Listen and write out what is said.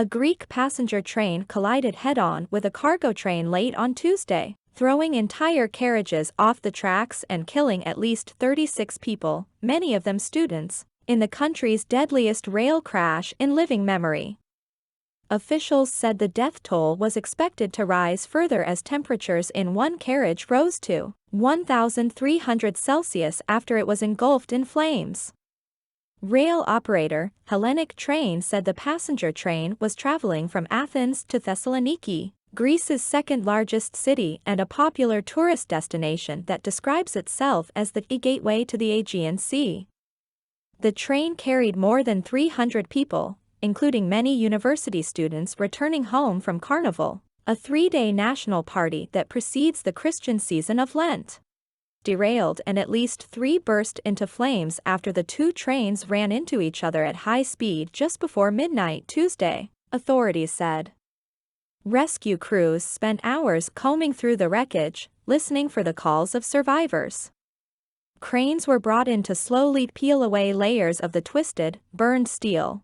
A Greek passenger train collided head-on with a cargo train late on Tuesday, throwing entire carriages off the tracks and killing at least 36 people, many of them students, in the country's deadliest rail crash in living memory. Officials said the death toll was expected to rise further as temperatures in one carriage rose to 1,300 Celsius after it was engulfed in flames. Rail operator, Hellenic Train, said the passenger train was traveling from Athens to Thessaloniki, Greece's second-largest city and a popular tourist destination that describes itself as the gateway to the Aegean Sea. The train carried more than 300 people, including many university students returning home from Carnival, a 3-day national party that precedes the Christian season of Lent. Derailed and at least 3 burst into flames after the 2 trains ran into each other at high speed just before midnight Tuesday, authorities said. Rescue crews spent hours combing through the wreckage, listening for the calls of survivors. Cranes were brought in to slowly peel away layers of the twisted, burned steel,